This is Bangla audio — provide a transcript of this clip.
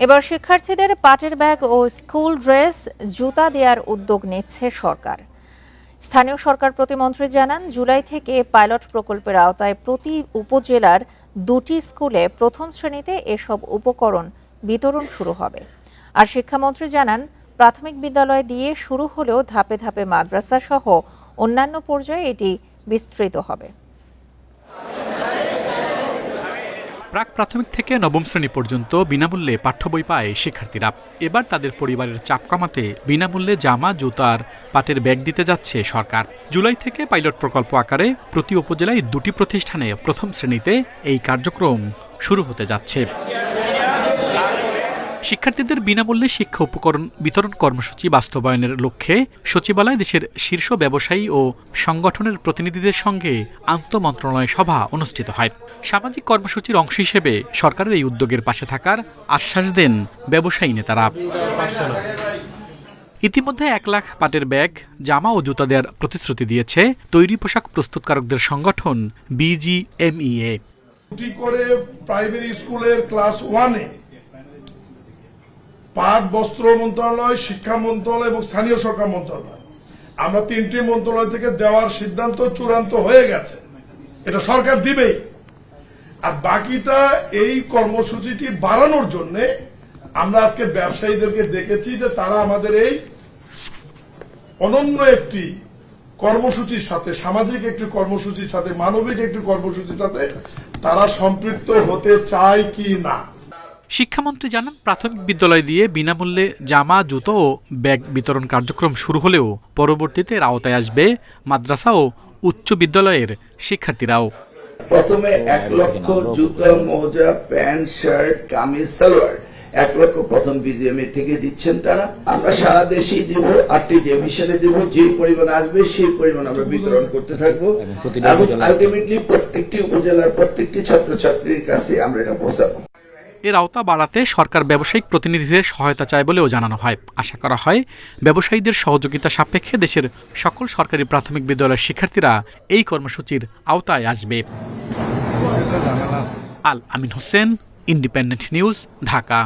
এবার শিক্ষার্থীদের পাটের ব্যাগ ও স্কুল ড্রেস জুতা দেওয়ার উদ্যোগ নিচ্ছে সরকার। স্থানীয় সরকার প্রতিমন্ত্রী জানান, জুলাই থেকে পাইলট প্রকল্পের আওতায় প্রতি উপজেলার 2টি স্কুলে প্রথম শ্রেণীতে এসব উপকরণ বিতরণ শুরু হবে। আর শিক্ষামন্ত্রী জানান, প্রাথমিক বিদ্যালয় দিয়ে শুরু হলেও ধাপে ধাপে মাদ্রাসা সহ অন্যান্য পর্যায়ে এটি বিস্তৃত হবে। প্রাক প্রাথমিক থেকে নবম শ্রেণী পর্যন্ত বিনামূল্যে পাঠ্য বই পায় শিক্ষার্থীরা। এবার তাদের পরিবারের চাপ কমাতে বিনামূল্যে জামা, জুতার পাটের ব্যাগ দিতে যাচ্ছে সরকার। জুলাই থেকে পাইলট প্রকল্প আকারে প্রতি উপজেলায় 2টি প্রতিষ্ঠানে প্রথম শ্রেণীতে এই কার্যক্রম শুরু হতে যাচ্ছে। শিক্ষার্থীদের বিনামূল্যে শিক্ষা উপকরণ বিতরণ কর্মসূচি বাস্তবায়নের লক্ষ্যে সচিবালয়ে দেশের শীর্ষ ব্যবসায়ী ও সংগঠনের প্রতিনিধিদের সঙ্গে আন্তঃমন্ত্রণালয় সভা অনুষ্ঠিত হয়। সামাজিক কর্মসূচির অংশ হিসেবে সরকারের এই উদ্যোগের পাশে থাকার আশ্বাস দেন ব্যবসায়ী নেতারা। ইতিমধ্যে 1 লাখ পাটের ব্যাগ, জামা ও জুতা দেওয়ার প্রতিশ্রুতি দিয়েছে তৈরি পোশাক প্রস্তুতকারকদের সংগঠন BGMEA। করে প্রাইমারি স্কুলের ক্লাস 1-এ পাট বস্ত্র মন্ত্রণালয়, শিক্ষা মন্ত্রণালয় এবং স্থানীয় সরকার মন্ত্রণালয়, আমরা 3টি মন্ত্রণালয় থেকে দেওয়ার সিদ্ধান্ত চূড়ান্ত হয়ে গেছে। এটা সরকার দিবেই। আর বাকিটা এই কর্মসূচিটি বাড়ানোর জন্য আমরা আজকে ব্যবসায়ীদেরকে ডেকেছি যে তারা আমাদের এই অনন্য একটি কর্মসূচির সাথে, সামাজিক একটি কর্মসূচির সাথে, মানবিক একটি কর্মসূচির সাথে তারা সম্পৃক্ত হতে চায় কি না। শিক্ষামন্ত্রী জানান, প্রাথমিক বিদ্যালয় দিয়ে বিনামূল্যে জামা, জুতো ও ব্যাগ বিতরণ কার্যক্রম শুরু হলেও পরবর্তীতে এর আওতায় আসবে মাদ্রাসা ও উচ্চ বিদ্যালয়ের শিক্ষার্থীরাও। প্রথমে 1 লক্ষ জুতো, মোজা, প্যান্ট, শার্ট, কামিজ, সালোয়ার 1 লক্ষ প্রথম BGME থেকে দিচ্ছেন তারা। আমরা সারা দেশেই দিব, 8টি ডিভিশনে দিব। যে পরিমাণ আসবে সেই পরিমাণ আমরা বিতরণ করতে থাকবো এবং আলটিমেটলি প্রত্যেকটি উপজেলার প্রত্যেকটি ছাত্রছাত্রীর কাছে আমরা এটা পৌঁছাবো। এর আওতা বাড়াতে সরকার ব্যবসায়িক প্রতিনিধিদের সহায়তা চায় বলেও জানানো হয়। আশা করা হয়, ব্যবসায়ীদের সহযোগিতা সাপেক্ষে দেশের সকল সরকারি প্রাথমিক বিদ্যালয়ের শিক্ষার্থীরা এই কর্মসূচির আওতায় আসবে। আল আমিন হোসেন, ইন্ডিপেন্ডেন্ট নিউজ, ঢাকা।